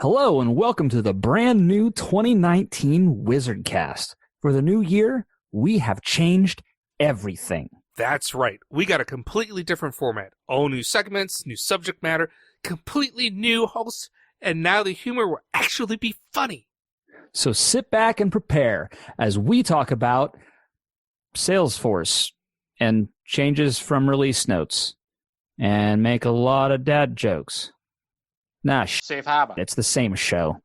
Hello and welcome to the brand new 2019 WizardCast. For the new year, we have changed everything. That's right. We got a completely different format. All new segments, new subject matter, completely new hosts, and now the humor will actually be funny. So sit back and prepare as we talk about Salesforce and changes from release notes and make a lot of dad jokes. Nah, Safe harbor. it's the same show.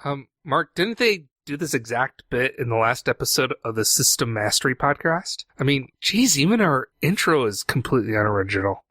Mark, didn't they do this exact bit in the last episode of the System Mastery podcast? I mean, geez, even our intro is completely unoriginal.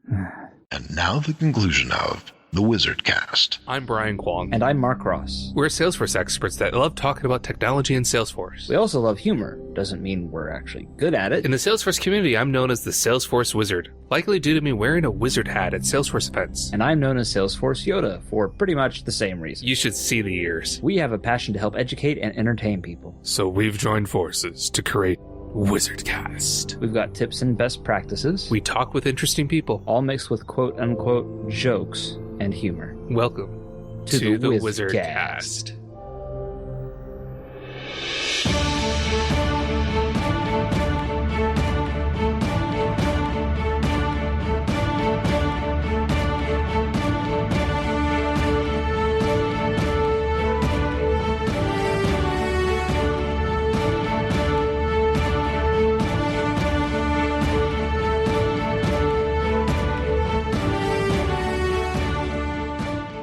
And now the conclusion of the WizardCast. I'm Brian Kwong. And I'm Mark Ross. We're Salesforce experts that love talking about technology and Salesforce. We also love humor. Doesn't mean we're actually good at it. In the Salesforce community, I'm known as the Salesforce Wizard, likely due to me wearing a wizard hat at Salesforce events. And I'm known as Salesforce Yoda for pretty much the same reason. You should see the ears. We have a passion to help educate and entertain people. So we've joined forces to create WizardCast. We've got tips and best practices, We talk with interesting people. all mixed with quote-unquote jokes and humor. Welcome To to the the WizardCast. WizardCast.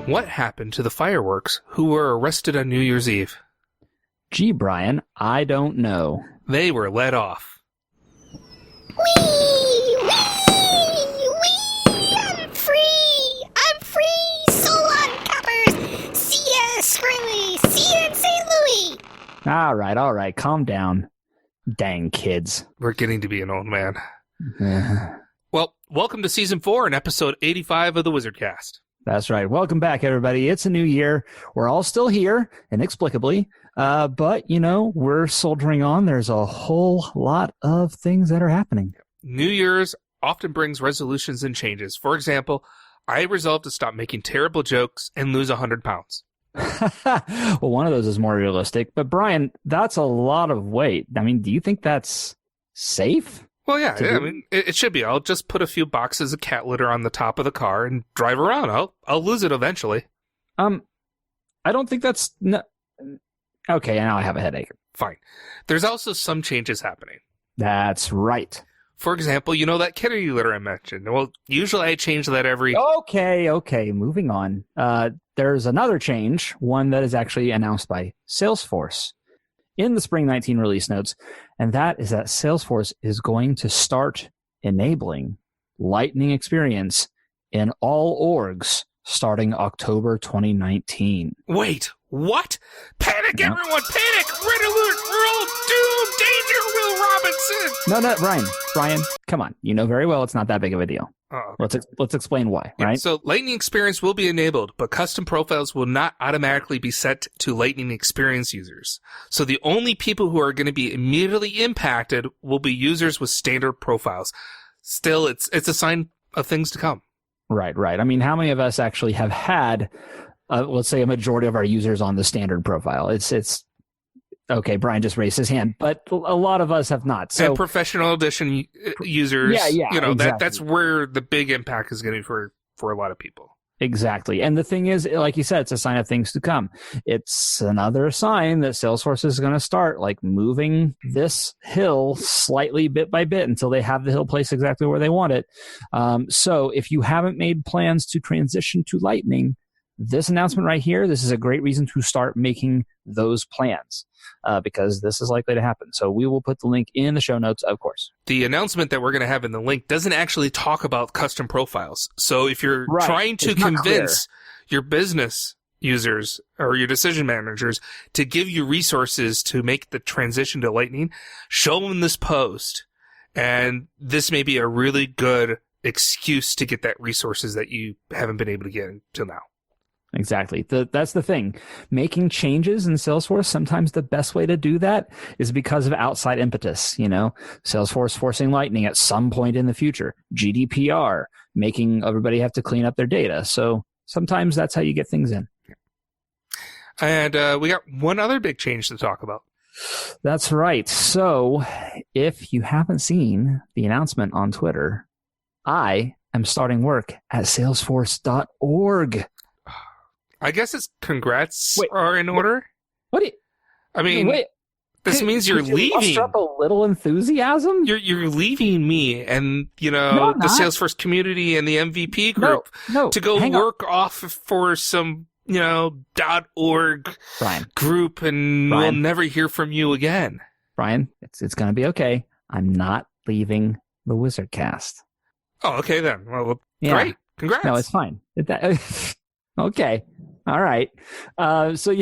What happened to the fireworks who were arrested on New Year's Eve? Gee, Brian, I don't know. They were let off. Wee! I'm free! I'm free! So long, coppers! See ya, Scrimmy! See ya in St. Louis! All right, calm down. Dang kids. We're getting to be an old man. Eh, Well, welcome to Season 4 and Episode 85 of the WizardCast. That's right. Welcome back, everybody. It's a new year. We're all still here, inexplicably. But, we're soldiering on. There's a whole lot of things that are happening. New Year's often brings resolutions and changes. For example, I resolved to stop making terrible jokes and lose 100 pounds. Well, one of those is more realistic. But, Brian, that's a lot of weight. I mean, do you think that's safe? Well, yeah, To I do- mean, it should be. I'll just put a few boxes of cat litter on the top of the car and drive around. I'll lose it eventually. I don't think that's... Okay, now I have a headache. Fine. There's also some changes happening. That's right. For example, that kitty litter I mentioned. Well, usually I change that every... Okay, moving on. There's another change, one that is actually announced by Salesforce in the Spring 19 release notes, and that is that Salesforce is going to start enabling Lightning Experience in all orgs starting October 2019. Wait, what? Panic, No. everyone! Panic! Red alert! We're all doomed! Danger, Will Robinson! No, Brian, come on. You know very well it's not that big of a deal. Oh, Let's explain why, yeah, right? So Lightning Experience will be enabled, but custom profiles will not automatically be set to Lightning Experience users. So the only people who are going to be immediately impacted will be users with standard profiles. Still, it's a sign of things to come. Right. I mean, how many of us actually have had, let's say, a majority of our users on the standard profile? It's okay. Brian just raised his hand, but a lot of us have not. So And professional edition users, Yeah, exactly. that's where the big impact is going to be for a lot of people. exactly. And the thing is, like you said, it's a sign of things to come. It's another sign that Salesforce is going to start moving this hill slightly bit by bit until they have the hill placed exactly where they want it. So if you haven't made plans to transition to Lightning, this announcement right here, this is a great reason to start making those plans because this is likely to happen. So we will put the link in the show notes, of course. The announcement that we're going to have in the link doesn't actually talk about custom profiles. So if you're Right. trying to It's not convince your business users or your decision managers to give you resources to make the transition to Lightning, show them this post. And this may be a really good excuse to get that resources that you haven't been able to get until now. Exactly. That's the thing. Making changes in Salesforce, sometimes the best way to do that is because of outside impetus. Salesforce forcing Lightning at some point in the future, GDPR, making everybody have to clean up their data. So sometimes that's how you get things in. And we got one other big change to talk about. That's right. So if you haven't seen the announcement on Twitter, I am starting work at Salesforce.org. I guess it's congrats are in order. What do you, I mean, this means you're leaving. Muster up a little enthusiasm? You're leaving me and, the Salesforce community and the MVP group to go work off for some, .org group, and we'll never hear from you again. Brian, it's going to be okay. I'm not leaving the WizardCast. Oh, okay then. Well, great. Congrats. No, it's fine. Okay. All right. I'm still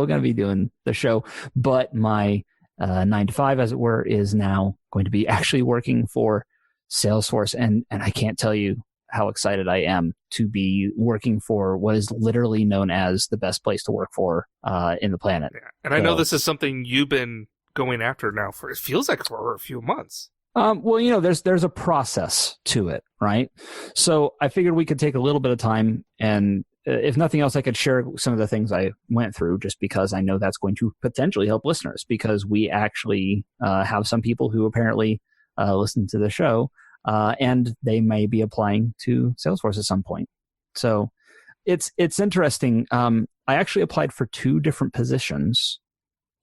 going to be doing the show, but my 9 to 5, as it were, is now going to be actually working for Salesforce. And I can't tell you how excited I am to be working for what is literally known as the best place to work for in the planet. Yeah. And I know this is something you've been going after now it feels like for a few months. There's a process to it, right? So I figured we could take a little bit of time, and if nothing else, I could share some of the things I went through, just because I know that's going to potentially help listeners, because we actually have some people who apparently listen to the show, and they may be applying to Salesforce at some point. So it's interesting. I actually applied for 2 different positions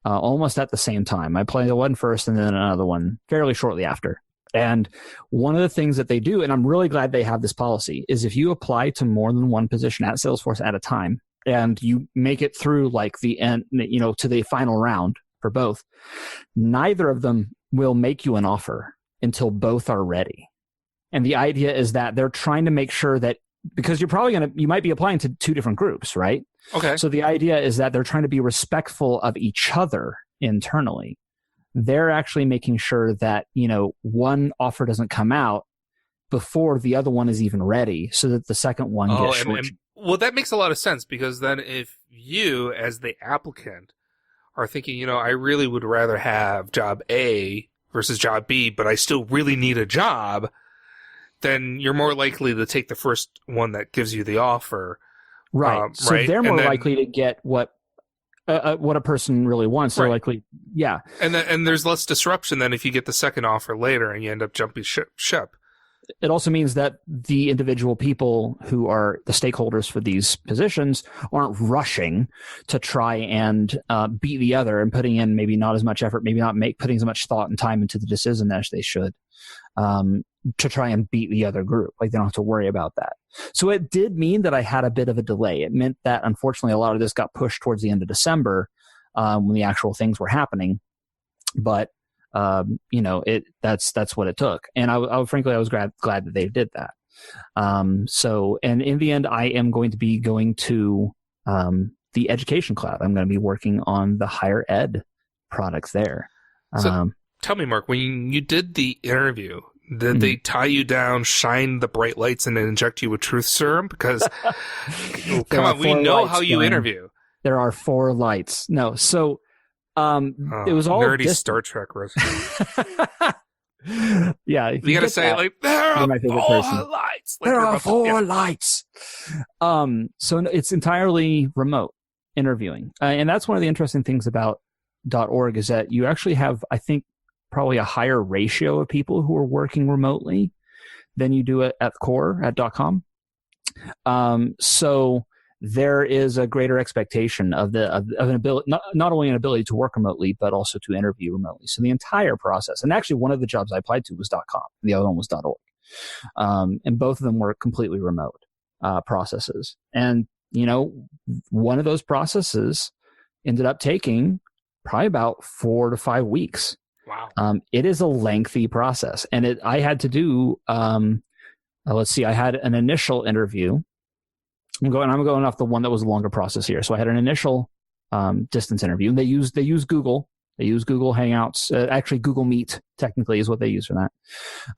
almost at the same time. I applied one first and then another one fairly shortly after. And one of the things that they do, and I'm really glad they have this policy, is if you apply to more than one position at Salesforce at a time, and you make it through like the end, to the final round for both, neither of them will make you an offer until both are ready. And the idea is that they're trying to make sure that, because you might be applying to 2 different groups, right? Okay. So the idea is that they're trying to be respectful of each other internally. They're actually making sure that, one offer doesn't come out before the other one is even ready, so that the second one gets short. Well, that makes a lot of sense, because then if you, as the applicant, are thinking, I really would rather have job A versus job B, but I still really need a job, then you're more likely to take the first one that gives you the offer. Right. So they're more likely to get what a person really wants. They're likely, yeah. And there's less disruption than if you get the second offer later and you end up jumping ship. It also means that the individual people who are the stakeholders for these positions aren't rushing to try and beat the other and putting in maybe not as much effort, maybe not putting as much thought and time into the decision as they should, to try and beat the other group. Like, they don't have to worry about that. So it did mean that I had a bit of a delay. It meant that, unfortunately, a lot of this got pushed towards the end of December when the actual things were happening. But that's what it took. And I frankly, I was glad that they did that. And in the end, I am going to be going to the education cloud. I'm going to be working on the higher ed products there. So tell me, Mark, when you did the interview, did they tie you down, shine the bright lights, and then inject you with truth serum? Because, come on, we know how you interview. There are 4 lights. No, so it was all nerdy Star Trek reference. Yeah, you got to say it like, there are 4 lights. Like, there are 4 lights. So it's entirely remote interviewing, and that's one of the interesting things about .org is that you actually have, I think, probably a higher ratio of people who are working remotely than you do at the core at .com. So there is a greater expectation of an ability, not only an ability to work remotely, but also to interview remotely. So the entire process, and actually one of the jobs I applied to was .com, and the other one was .org. And both of them were completely remote processes. And, one of those processes ended up taking probably about 4 to 5 weeks. Wow. It is a lengthy process. And I had to do, let's see, I had an initial interview. I'm going off the one that was a longer process here. So I had an initial distance interview. They use Google. They use Google Hangouts. Actually, Google Meet technically is what they use for that.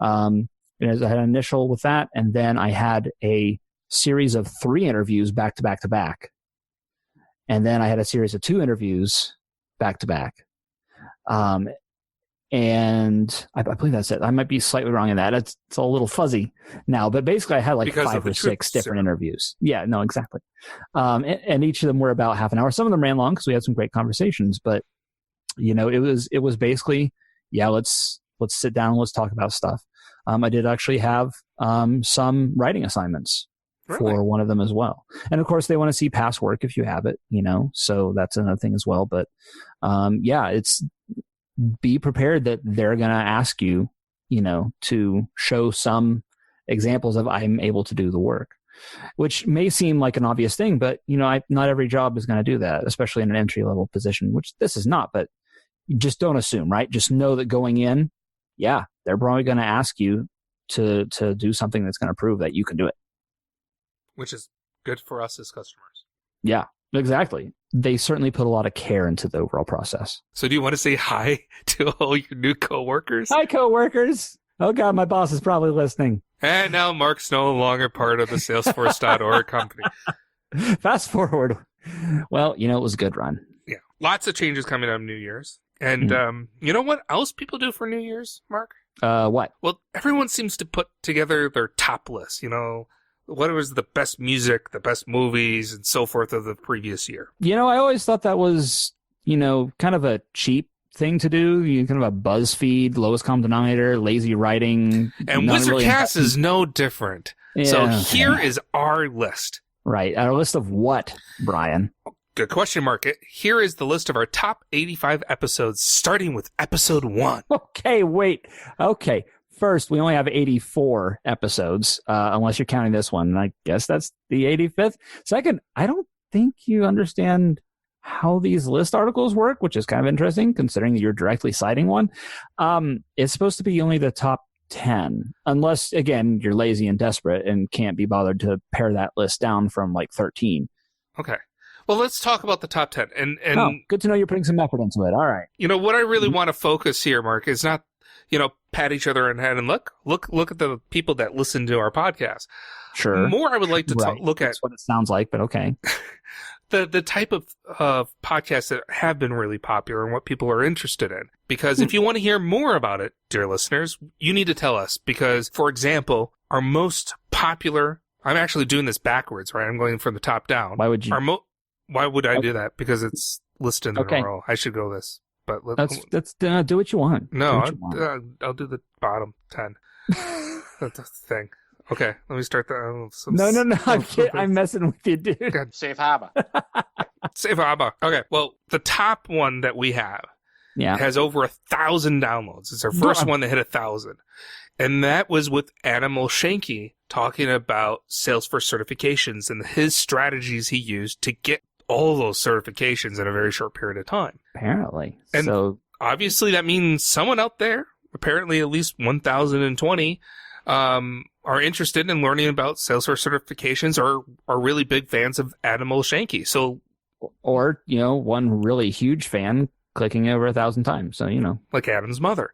And I had an initial with that, and then I had a series of 3 interviews back to back to back, and then I had a series of 2 interviews back to back. And I believe that's it. I might be slightly wrong in that. It's a little fuzzy now, but basically I had like Because 5 or 6 different interviews. Yeah, no, exactly. And each of them were about half an hour. Some of them ran long because we had some great conversations, but it was basically, let's sit down and let's talk about stuff. I did actually have some writing assignments for one of them as well. And of course they want to see past work if you have it, so that's another thing as well. But it's be prepared that they're going to ask you, to show some examples of I'm able to do the work, which may seem like an obvious thing, but not every job is going to do that, especially in an entry level position, which this is not, but just don't assume, right? Just know that going in, they're probably going to ask you to do something that's going to prove that you can do it. Which is good for us as customers. Yeah, exactly. They certainly put a lot of care into the overall process. So do you want to say hi to all your new coworkers? Hi, coworkers. Oh, God, my boss is probably listening. And now Mark's no longer part of the Salesforce.org company. Fast forward. Well, it was a good run. Yeah. Lots of changes coming up New Year's. And you know what else people do for New Year's, Mark? What? Well, everyone seems to put together their top list, what was the best music, the best movies, and so forth of the previous year. I always thought that was, kind of a cheap thing to do. Kind of a BuzzFeed, lowest common denominator, lazy writing. And WizardCast is no different. Yeah. So here is our list. Right. Our list of what, Brian? Good question, Mark. Here is the list of our top 85 episodes, starting with episode 1. Okay, wait. Okay. First, we only have 84 episodes, unless you're counting this one. I guess that's the 85th. Second, I don't think you understand how these list articles work, which is kind of interesting considering that you're directly citing one. It's supposed to be only the top 10, unless, again, you're lazy and desperate and can't be bothered to pare that list down from like 13. Okay. Well, let's talk about the top 10. And good to know you're putting some effort into it. All right. What I really want to focus here, Mark, is not pat each other on the head and look at the people that listen to our podcast. Sure. More, I would like to look at. That's what it sounds like, but okay. The type of podcasts that have been really popular and what people are interested in. Because if you want to hear more about it, dear listeners, you need to tell us. Because, for example, our most popular, I'm actually doing this backwards, right? I'm going from the top down. Why would you? Why would I do that? Because it's listed in a row. I should go this. But let's do what you want. No, I'll do the bottom 10. That's the thing. Okay, let me start the. No. I'm messing with you, dude. God. Safe harbor. Safe harbor. Okay, well, the top one that we have has over 1,000 downloads. It's our first one that hit 1,000. And that was with Adam Olshanky talking about Salesforce certifications and his strategies he used to get all those certifications in a very short period of time. Apparently. And so obviously that means someone out there, apparently at least 1,020, are interested in learning about Salesforce certifications or are really big fans of Adam Olshanky. So, or, one really huge fan clicking over 1,000 times. So, like Adam's mother.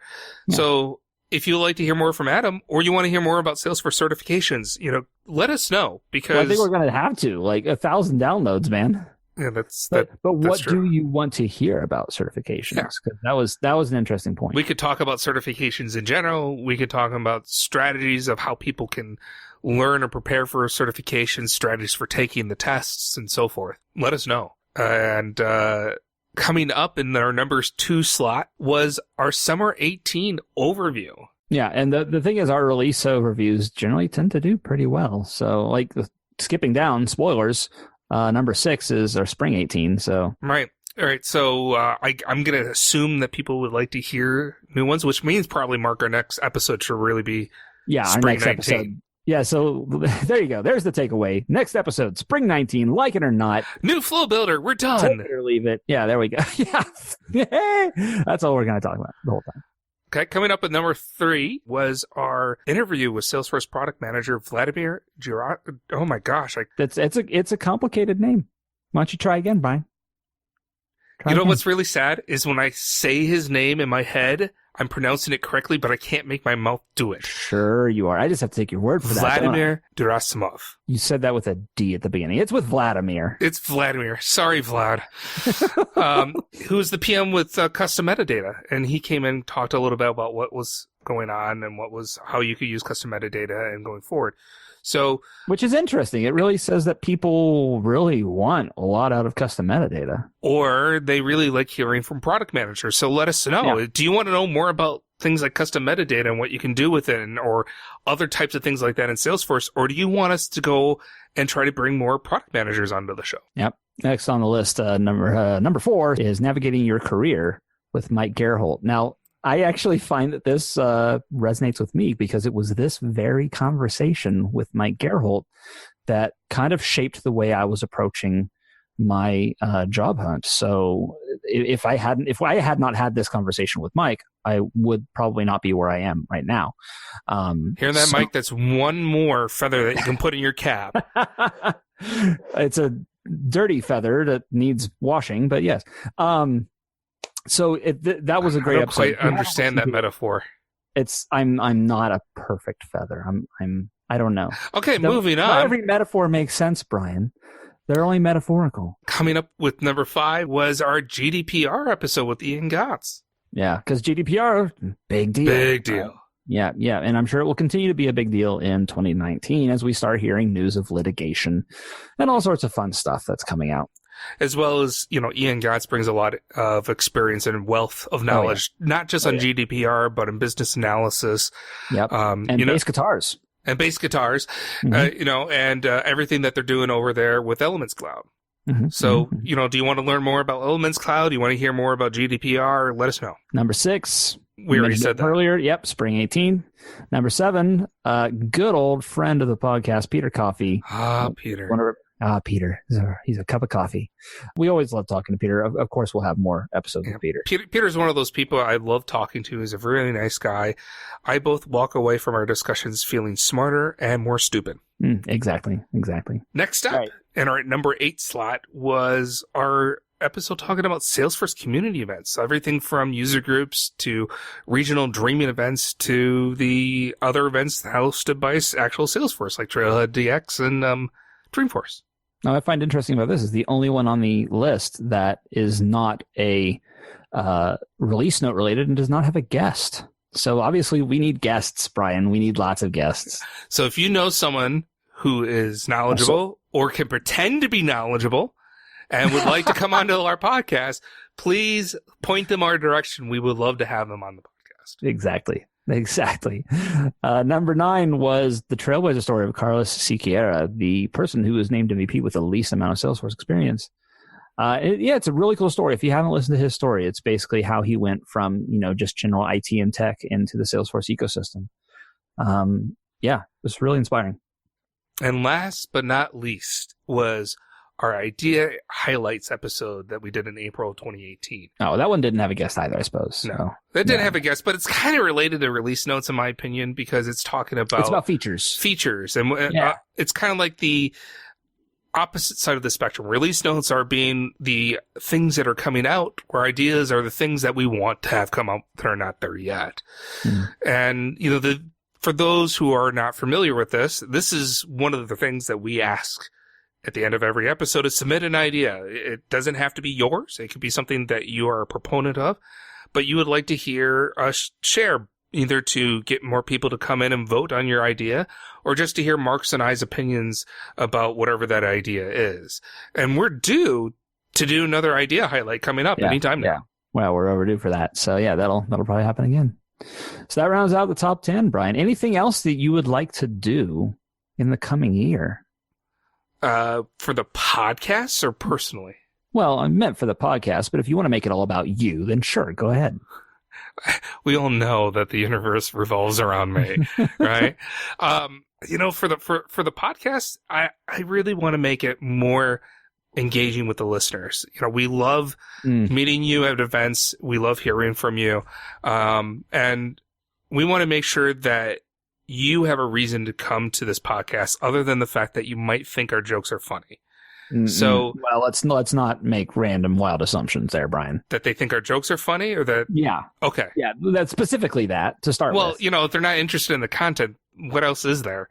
Yeah. So if you'd like to hear more from Adam or you want to hear more about Salesforce certifications, let us know because I think we're going to have to 1,000 downloads, man. Yeah, but what do you want to hear about certifications? Because that was an interesting point. We could talk about certifications in general. We could talk about strategies of how people can learn or prepare for certifications, strategies for taking the tests, and so forth. Let us know. And coming up in our numbers 2 slot was our Summer 18 overview. Yeah, and the thing is, our release overviews generally tend to do pretty well. So, skipping down, spoilers. Number 6 is our Spring 18. So right, all right. So I'm going to assume that people would like to hear new ones, which means probably Mark our next episode should really be our Spring next 19. episode. Yeah. So there you go. There's the takeaway. Next episode, Spring 19. Like it or not, new flow builder. We're done. Take it or leave it. Yeah. There we go. Yeah. That's all we're going to talk about the whole time. Okay, coming up at number 3 was our interview with Salesforce product manager Vladimir Girard. Oh my gosh, it's a complicated name. Why don't you try again, Brian? What's really sad is when I say his name in my head, I'm pronouncing it correctly, but I can't make my mouth do it. Sure you are. I just have to take your word for that. Vladimir Gerasimov. You said that with a D at the beginning. It's with Vladimir. It's Vladimir. Sorry, Vlad. Who was the PM with custom metadata. And he came in and talked a little bit about what was going on and how you could use custom metadata and going forward. So, which is interesting. It really says that people really want a lot out of custom metadata. Or they really like hearing from product managers. So let us know. Yeah. Do you want to know more about things like custom metadata and what you can do with it, or other types of things like that in Salesforce? Or do you want us to go and try to bring more product managers onto the show? Yep. Next on the list, number 4 is Navigating Your Career with Mike Gerholt. Now, I actually find that this resonates with me because it was this very conversation with Mike Gerholt that kind of shaped the way I was approaching my job hunt. So if I had not had this conversation with Mike, I would probably not be where I am right now. Hear that, Mike? That's one more feather that you can put in your cap. It's a dirty feather that needs washing, but yes. So that was a great episode. I don't quite understand that metaphor. I'm not a perfect feather. I don't know. Okay, moving on. Not every metaphor makes sense, Brian. They're only metaphorical. Coming up with number 5 was our GDPR episode with Ian Gotts. Yeah, because GDPR, big deal. Big deal. Yeah, and I'm sure it will continue to be a big deal in 2019 as we start hearing news of litigation and all sorts of fun stuff that's coming out. As well as, Ian Gotts brings a lot of experience and wealth of knowledge, not just on GDPR, but in business analysis. Yep. And bass guitars. And bass guitars, and everything that they're doing over there with Elements Cloud. Mm-hmm. So, do you want to learn more about Elements Cloud? Do you want to hear more about GDPR? Let us know. Number 6. We already said that earlier. Yep. Spring 18. Number 7, good old friend of the podcast, Peter Coffey. Peter. Peter. He's a cup of coffee. We always love talking to Peter. Of course, we'll have more episodes with Peter. Peter's one of those people I love talking to. He's a really nice guy. I both walk away from our discussions feeling smarter and more stupid. Exactly. Next up, in our number 8 slot, was our episode talking about Salesforce community events. So everything from user groups to regional dreaming events to the other events hosted by actual Salesforce, like Trailhead DX and Dreamforce. Now, I find interesting about this is the only one on the list that is not a release note related and does not have a guest. So obviously we need guests, Brian. We need lots of guests. So if you know someone who is knowledgeable or can pretend to be knowledgeable and would like to come onto our podcast, please point them our direction. We would love to have them on the podcast. Exactly. Number 9 was the Trailblazer story of Carlos Siqueira, the person who was named MVP with the least amount of Salesforce experience. It's a really cool story. If you haven't listened to his story, it's basically how he went from, just general IT and tech into the Salesforce ecosystem. It was really inspiring. And last but not least was our idea highlights episode that we did in April of 2018. Oh, that one didn't have a guest either, I suppose. No, that didn't have a guest, but it's kind of related to release notes, in my opinion, because it's talking about... It's about features. And it's kind of like the opposite side of the spectrum. Release notes are being the things that are coming out, where ideas are the things that we want to have come out that are not there yet. And, for those who are not familiar with this is one of the things that we ask at the end of every episode is submit an idea. It doesn't have to be yours. It could be something that you are a proponent of, but you would like to hear us share, either to get more people to come in and vote on your idea, or just to hear Mark's and I's opinions about whatever that idea is. And we're due to do another idea highlight coming up anytime now. Yeah. Well, we're overdue for that. So that'll probably happen again. So that rounds out the top 10, Brian. Anything else that you would like to do in the coming year? For the podcast or personally? Well, I meant for the podcast, but if you want to make it all about you, then sure, go ahead. We all know that the universe revolves around me, right? For the podcast, I really want to make it more engaging with the listeners. We love meeting you at events. We love hearing from you. And we want to make sure that you have a reason to come to this podcast other than the fact that you might think our jokes are funny. So well, let's not make random wild assumptions there, Brian. that they think our jokes are funny, or that Yeah, okay. yeah, that's specifically that to start Well, with. if they're not interested in the content, what else is there?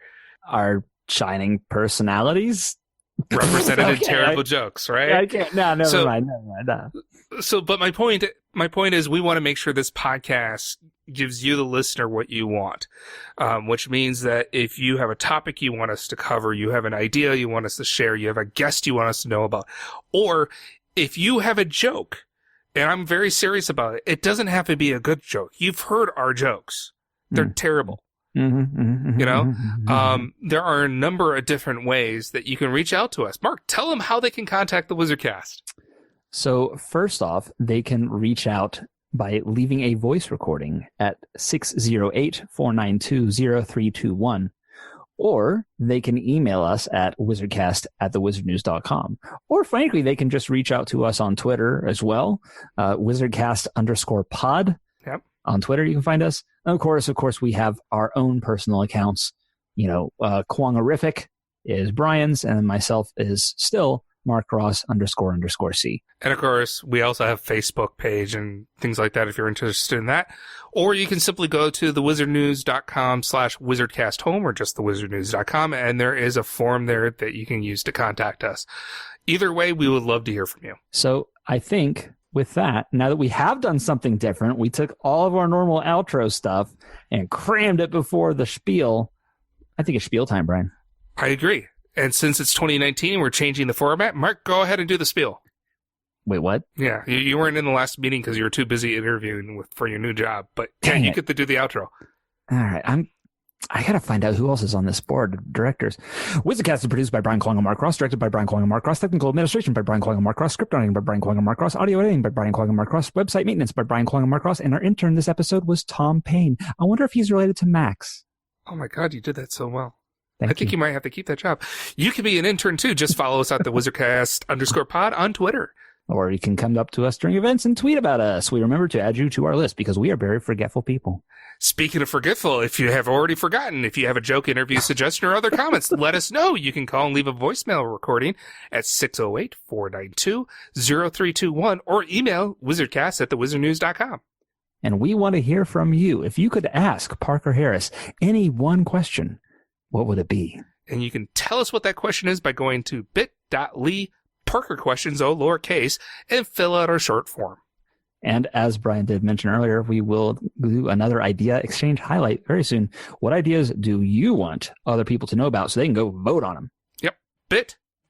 Our shining personalities Represented in Okay, terrible jokes, right? I can't. No, never So- mind. No. So, but my point is we want to make sure this podcast gives you, the listener, what you want, which means that if you have a topic you want us to cover, you have an idea you want us to share, you have a guest you want us to know about, or if you have a joke, and I'm very serious about it, it doesn't have to be a good joke. You've heard our jokes. They're terrible. There are a number of different ways that you can reach out to us. Mark, tell them how they can contact the WizardCast. So first off, they can reach out by leaving a voice recording at 608-492-0321, or they can email us at wizardcast@thewizardnews.com. Or frankly, they can just reach out to us on Twitter as well, wizardcast_pod. Yep. On Twitter, you can find us. And of course, we have our own personal accounts. Kwongerific is Brian's, and myself is still Mark Ross __C. And of course, we also have Facebook page and things like that if you're interested in that. Or you can simply go to thewizardnews.com/wizardcasthome or just thewizardnews.com, and there is a form there that you can use to contact us. Either way, we would love to hear from you. So I think with that, now that we have done something different, we took all of our normal outro stuff and crammed it before the spiel. I think it's spiel time, Brian. I agree. And since it's 2019, we're changing the format. Mark, go ahead and do the spiel. Wait, what? Yeah, you weren't in the last meeting because you were too busy interviewing for your new job. But yeah, Dang you it. get to do the outro. All right, I gotta find out who else is on this board of directors. WizardCast is produced by Brian Kwong and Mark Ross, directed by Brian Kwong and Mark Ross, technical administration by Brian Kwong and Mark Ross, script writing by Brian Kwong and Mark Ross, audio editing by Brian Kwong and Mark Ross, website maintenance by Brian Kwong and Mark Ross, and our intern this episode was Tom Payne. I wonder if he's related to Max. Oh my God, you did that so well. Thank I think you might have to keep that job. You can be an intern too. Just follow us at the WizardCast_pod on Twitter. Or you can come up to us during events and tweet about us. We remember to add you to our list because we are very forgetful people. Speaking of forgetful, if you have already forgotten, if you have a joke, interview, suggestion, or other comments, let us know. You can call and leave a voicemail recording at 608-492-0321 or email wizardcast@thewizardnews.com. And we want to hear from you. If you could ask Parker Harris any one question, what would it be? And you can tell us what that question is by going to bit.ly Parker questions, all lowercase, and fill out our short form. And as Brian did mention earlier, we will do another idea exchange highlight very soon. What ideas do you want other people to know about so they can go vote on them? Yep.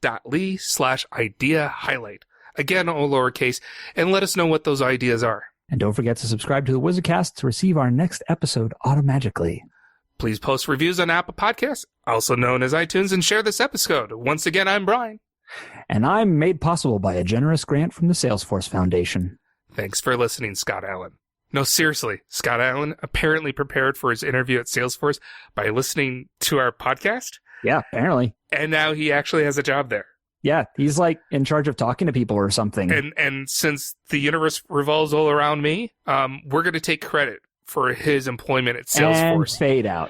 bit.ly/idea highlight. Again, all lowercase, and let us know what those ideas are. And don't forget to subscribe to the WizardCast to receive our next episode automatically. Please post reviews on Apple Podcasts, also known as iTunes, and share this episode. Once again, I'm Brian. And I'm made possible by a generous grant from the Salesforce Foundation. Thanks for listening, Scott Allan. No, seriously, Scott Allan apparently prepared for his interview at Salesforce by listening to our podcast. Yeah, apparently. And now he actually has a job there. Yeah, he's like in charge of talking to people or something. And since the universe revolves all around me, we're going to take credit for his employment at Salesforce. And fade out.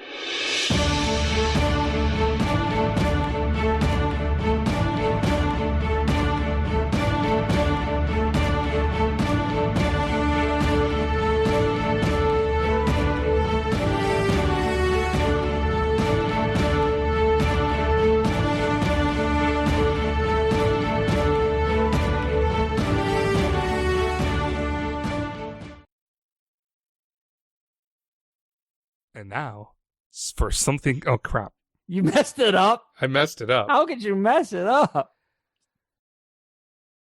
And now, for something... Oh, crap. You messed it up. I messed it up. How could you mess it up?